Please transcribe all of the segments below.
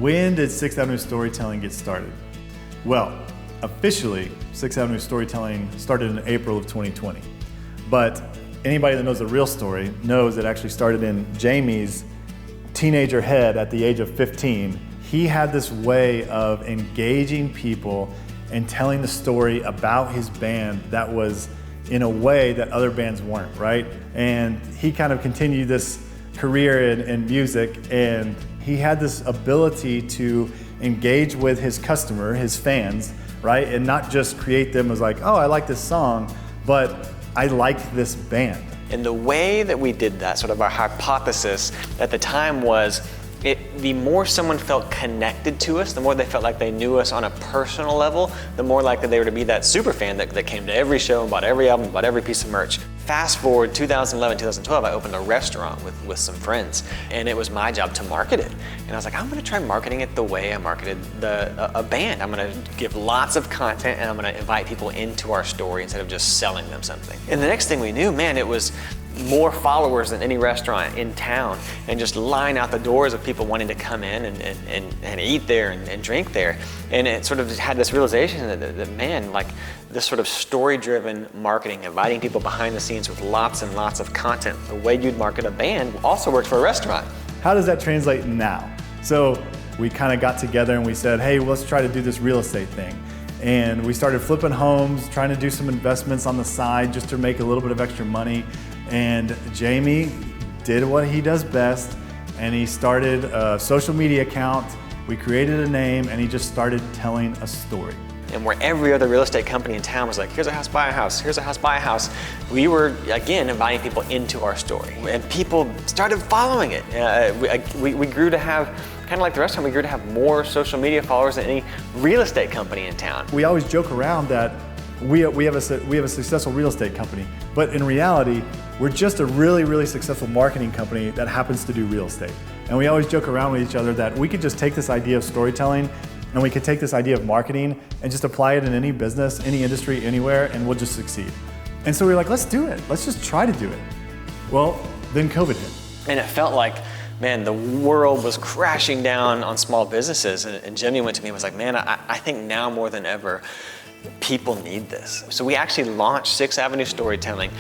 When did 6th Avenue Storytelling get started? Well, officially, 6th Avenue Storytelling started in April of 2020. But anybody that knows the real story knows it actually started in Jamie's teenager head at the age of 15. He had this way of engaging people and telling the story about his band that was in a way that other bands weren't, right? And he kind of continued this career in music, and he had this ability to engage with his customer, his fans, right? And not just create them as like, oh, I like this song, but I like this band. And the way that we did that, sort of our hypothesis at the time was, the more someone felt connected to us, the more they felt like they knew us on a personal level, the more likely they were to be that super fan that came to every show and bought every album, bought every piece of merch. Fast forward 2011, 2012, I opened a restaurant with some friends, and it was my job to market it. And I was like, I'm gonna try marketing it the way I marketed a band. I'm gonna give lots of content, and I'm gonna invite people into our story instead of just selling them something. And the next thing we knew, man, it was more followers than any restaurant in town, and just line out the doors of people wanting to come in and eat there and drink there. And it sort of had this realization that man, like this sort of story-driven marketing, inviting people behind the scenes with lots and lots of content, the way you'd market a band also works for a restaurant. How does that translate now? So we kind of got together and we said, hey, let's try to do this real estate thing. And we started flipping homes, trying to do some investments on the side just to make a little bit of extra money. And Jamie did what he does best, and he started a social media account. We created a name, and he just started telling a story. And where every other real estate company in town was like, here's a house, buy a house, here's a house, buy a house, we were, again, inviting people into our story. And people started following it. We grew to have, kind of like the restaurant, we grew to have more social media followers than any real estate company in town. We always joke around that we have a successful real estate company, but in reality, we're just a really, really successful marketing company that happens to do real estate. And we always joke around with each other that we could just take this idea of storytelling and we could take this idea of marketing and just apply it in any business, any industry, anywhere, and we'll just succeed. And so we were like, let's do it. Let's just try to do it. Well, then COVID hit. And it felt like, man, the world was crashing down on small businesses. And Jimmy went to me and was like, man, I think now more than ever, people need this. So we actually launched 6th Avenue Storytelling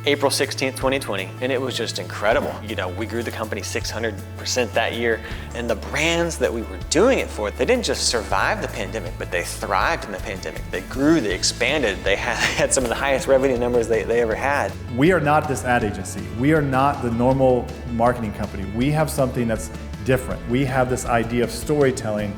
April 16th, 2020, and it was just incredible. You know, we grew the company 600% that year, and the brands that we were doing it for, they didn't just survive the pandemic, but they thrived in the pandemic. They grew, they expanded, they had some of the highest revenue numbers they ever had. We are not this ad agency. We are not the normal marketing company. We have something that's different. We have this idea of storytelling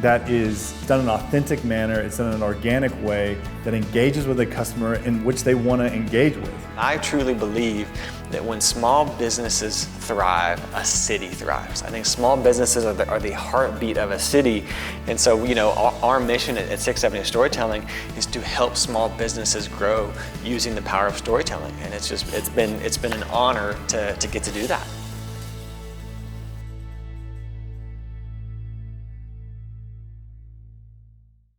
that is done in an authentic manner, it's done in an organic way that engages with the customer in which they want to engage with. I truly believe that when small businesses thrive, a city thrives. I think small businesses are the heartbeat of a city. And so, you know, our mission at 6th Avenue Storytelling is to help small businesses grow using the power of storytelling. And it's been an honor to get to do that.